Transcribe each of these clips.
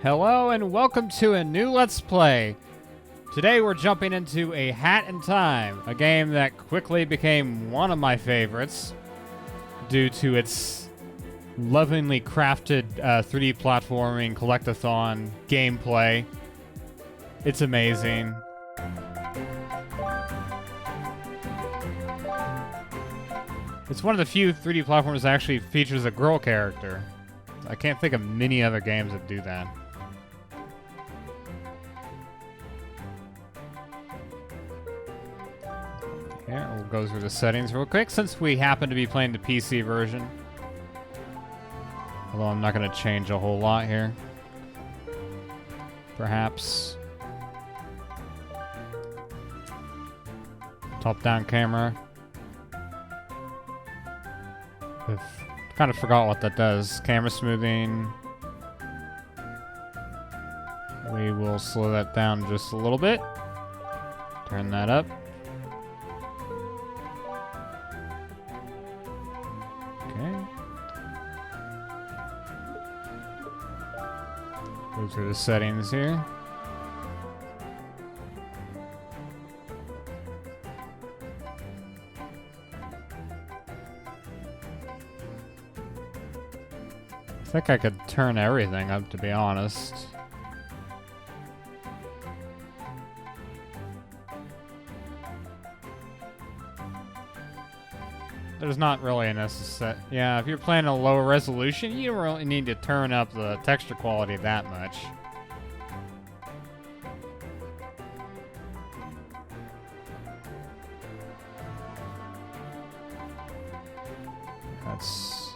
Hello and welcome to a new Let's Play. Today we're jumping into A Hat in Time, a game that quickly became one of my favorites due to its lovingly crafted 3D platforming collect-a-thon gameplay. It's amazing. It's one of the few 3D platformers that actually features a girl character. I can't think of many other games that do that. Yeah, we'll go through the settings real quick since we happen to be playing the PC version. Although I'm not going to change a whole lot here. Perhaps. Top-down camera. I've kind of forgot what that does. Camera smoothing. We will slow that down just a little bit. Turn that up. Go through the settings here. I think I could turn everything up, to be honest. There's not really a necessary... Yeah, if you're playing a lower resolution, you don't really need to turn up the texture quality that much. That's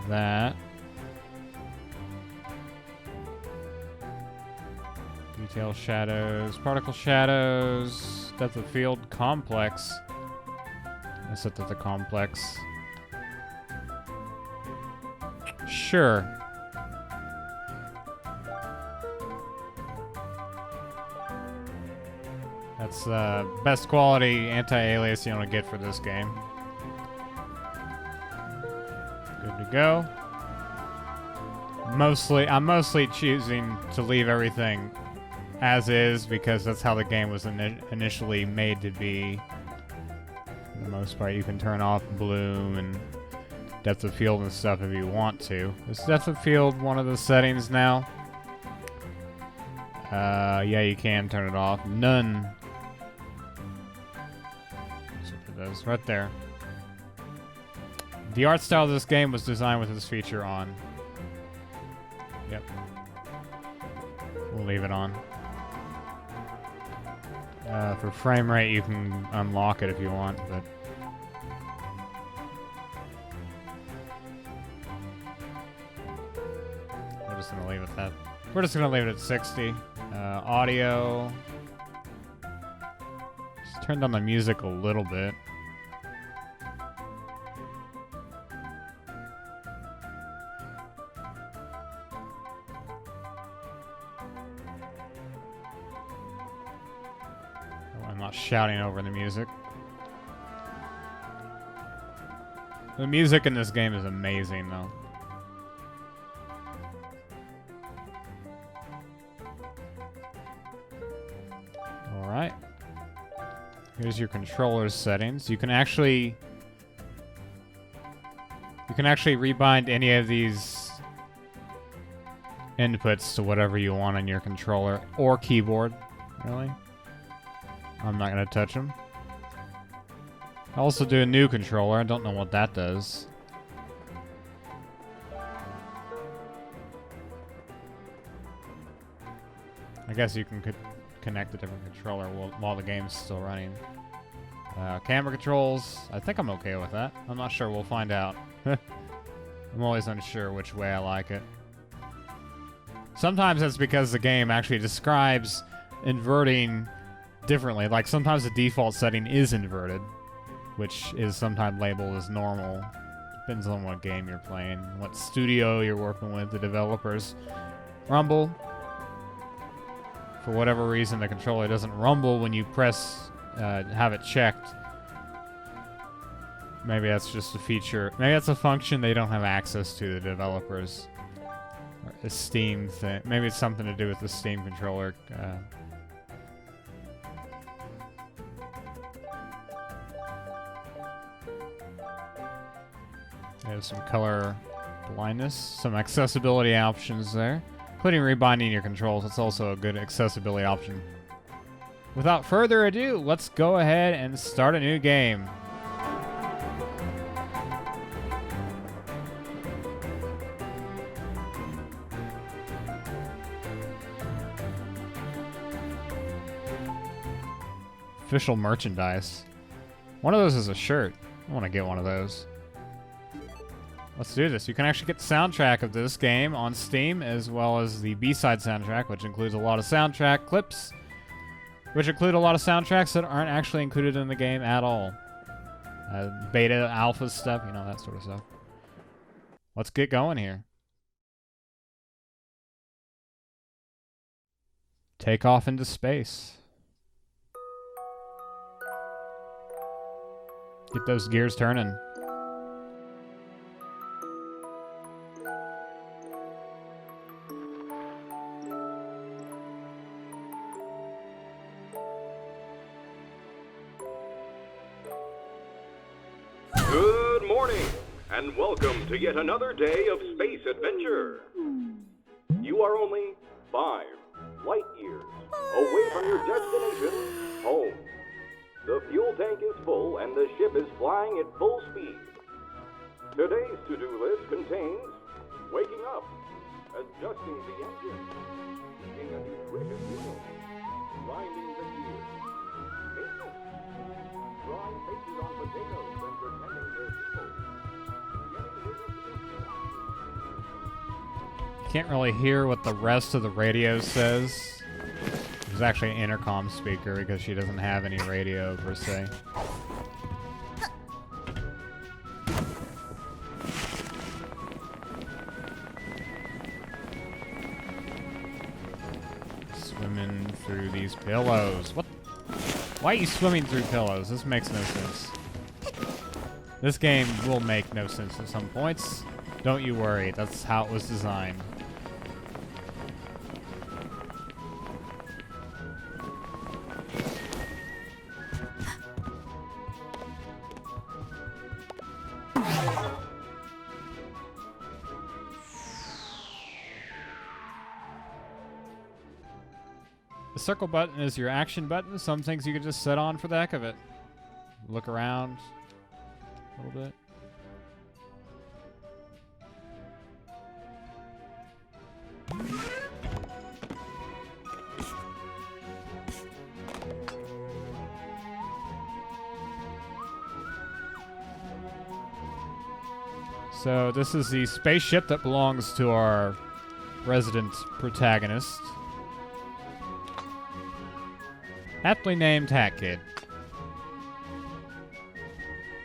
that. Detail shadows, particle shadows, depth of field, complex. I set that to complex. Sure. That's best quality anti-aliasing you want to get for this game. Good to go. I'm mostly choosing to leave everything as is because that's how the game was initially made to be. For the most part, you can turn off bloom and depth of field and stuff if you want to. Is depth of field one of the settings now? Yeah, you can turn it off. None. That's what it does. Right there. The art style of this game was designed with this feature on. Yep. We'll leave it on. For frame rate, you can unlock it if you want, but... We're just gonna leave it at that. We're just gonna leave it at 60. Audio... Just turn down the music a little bit. Shouting over the music. The music in this game is amazing, though. Alright. Here's your controller's settings. You can actually rebind any of these inputs to whatever you want on your controller or keyboard, really. I'm not going to touch them. I also do a new controller. I don't know what that does. I guess you can connect a different controller while the game's still running. Camera controls. I think I'm okay with that. I'm not sure. We'll find out. I'm always unsure which way I like it. Sometimes that's because the game actually describes inverting differently. Like sometimes the default setting is inverted, which is sometimes labeled as normal. Depends on what game you're playing, what studio you're working with, the developers. Rumble. For whatever reason, the controller doesn't rumble when you press, have it checked. Maybe that's just a feature. Maybe that's a function they don't have access to, the developers. Or a Steam thing. Maybe it's something to do with the Steam controller. There's some color blindness, some accessibility options there. Including rebinding your controls, it's also a good accessibility option. Without further ado, let's go ahead and start a new game. Official merchandise. One of those is a shirt. I want to get one of those. Let's do this. You can actually get the soundtrack of this game on Steam, as well as the B-side soundtrack, which includes a lot of soundtrack clips, which include a lot of soundtracks that aren't actually included in the game at all. Beta, alpha stuff, you know, that sort of stuff. Let's get going here. Take off into space. Get those gears turning. Good morning, and welcome to yet another day of space adventure. You are only 5 light years away from your destination, home. The fuel tank is full and the ship is flying at full speed. Today's to-do list contains waking up, adjusting the engine, eating a nutritious meal, grinding the gears, maintenance, drawing faces on potatoes and pretending they're people, getting rid of the Can't really hear what the rest of the radio says. There's actually an intercom speaker because she doesn't have any radio per se. Swimming through these pillows. What? Why are you swimming through pillows? This makes no sense. This game will make no sense at some points. Don't you worry, that's how it was designed. The circle button is your action button. Some things you can just set on for the heck of it. Look around a little bit. So this is the spaceship that belongs to our resident protagonist. Aptly named Hat Kid.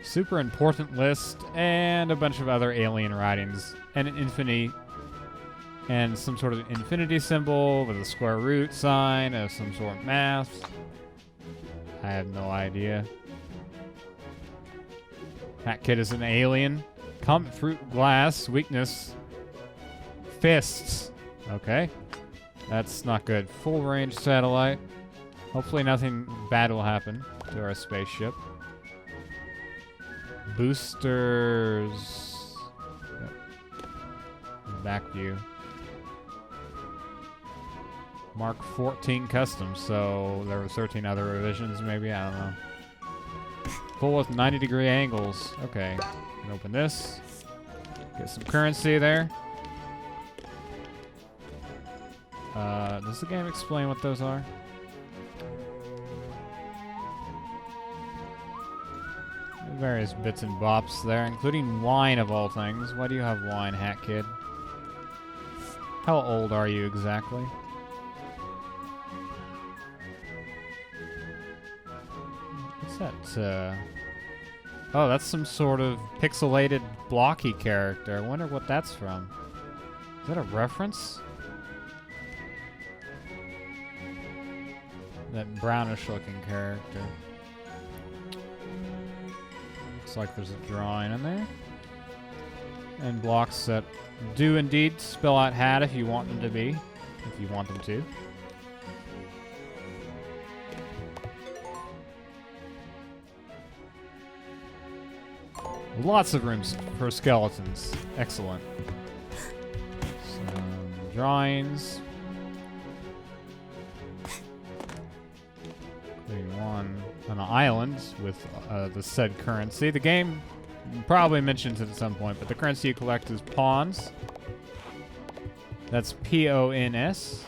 Super important list, and a bunch of other alien writings, and an infinity, and some sort of infinity symbol with a square root sign of some sort of math. I have no idea. Hat Kid is an alien. Comet fruit glass, weakness, fists. Okay. That's not good. Full range satellite. Hopefully nothing bad will happen to our spaceship. Boosters. Yep. Back view. Mark 14 custom, so there were 13 other revisions maybe, I don't know. Full with 90-degree angles. Okay. Can open this. Get some currency there. Does the game explain what those are? Various bits and bops there, including wine of all things. Why do you have wine, Hat Kid? How old are you exactly? What's that? Oh, that's some sort of pixelated, blocky character. I wonder what that's from. Is that a reference? That brownish-looking character. Looks like there's a drawing in there. and blocks that do indeed spell out hat if you want them to be, if you want them to. Lots of rooms for skeletons. Excellent. Some drawings. Creating one on an island with the said currency. The game probably mentions it at some point, but the currency you collect is pawns. That's P-O-N-S.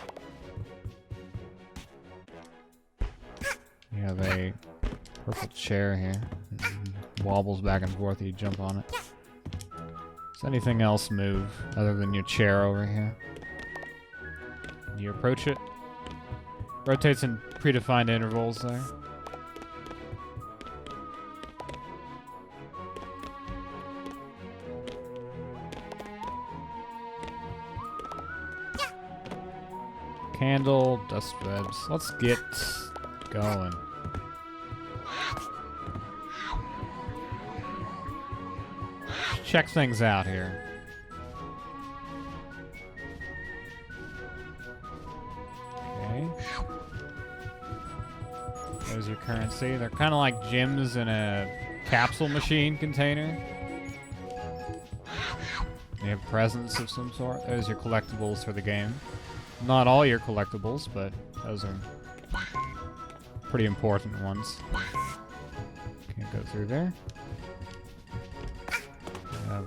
You have a purple chair here. It wobbles back and forth, you jump on it. Does anything else move other than your chair over here? You approach it. Rotates in predefined intervals there. Candle, dust webs. Let's get going. Check things out here. Okay. There's your currency. They're kind of like gems in a capsule machine container. You have presents of some sort. There's your collectibles for the game. Not all your collectibles, but those are pretty important ones. Can't go through there. We have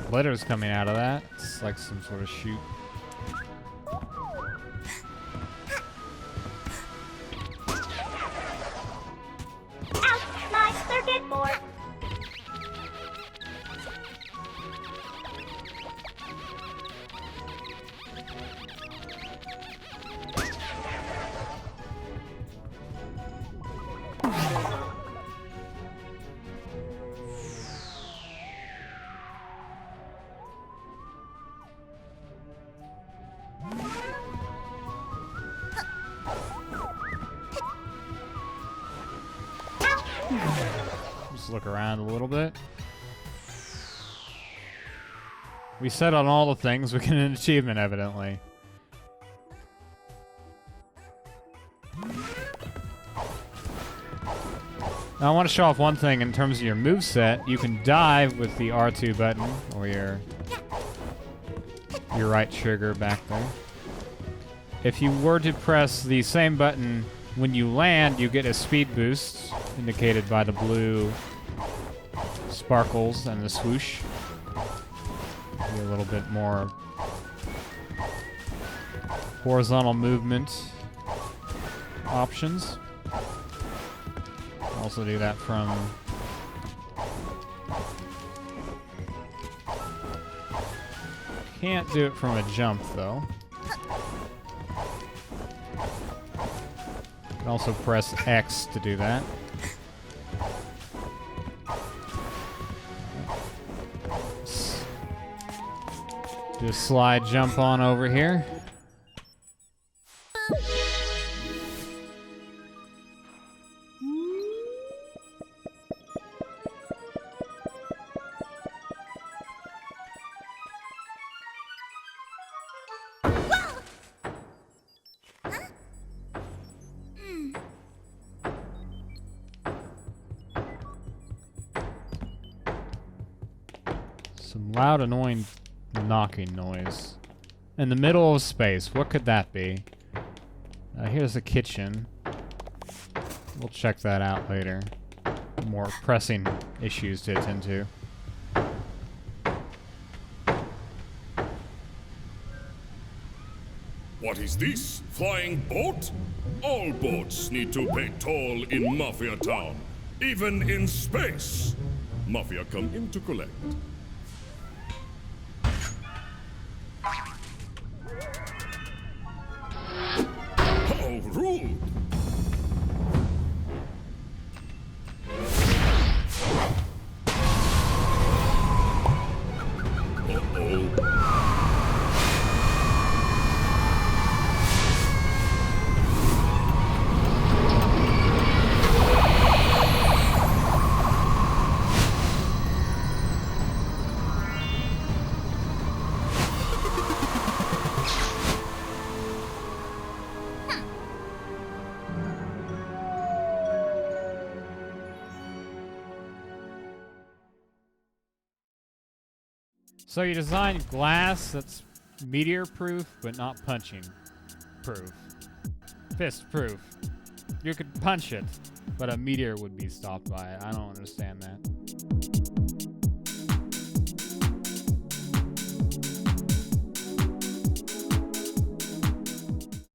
glitters coming out of that. It's like some sort of chute. Ouch! My circuit board! Just look around a little bit. We said on all the things we get an achievement, evidently. Now I want to show off one thing in terms of your moveset. You can dive with the R2 button, or your right trigger back there. If you were to press the same button when you land, you get a speed boost, indicated by the blue sparkles and the swoosh. Be a little bit more horizontal movement options. Also do that from can't do it from a jump though. You can also press X to do that. Do a slide jump on over here. Some loud, annoying knocking noise. In the middle of space, what could that be? Here's the kitchen. We'll check that out later. More pressing issues to attend to. What is this? Flying boat? All boats need to pay toll in Mafia Town, even in space. Mafia come in to collect. How rude! Uh-oh. So you designed glass that's meteor-proof, but not punching-proof. Fist-proof. You could punch it, but a meteor would be stopped by it. I don't understand that.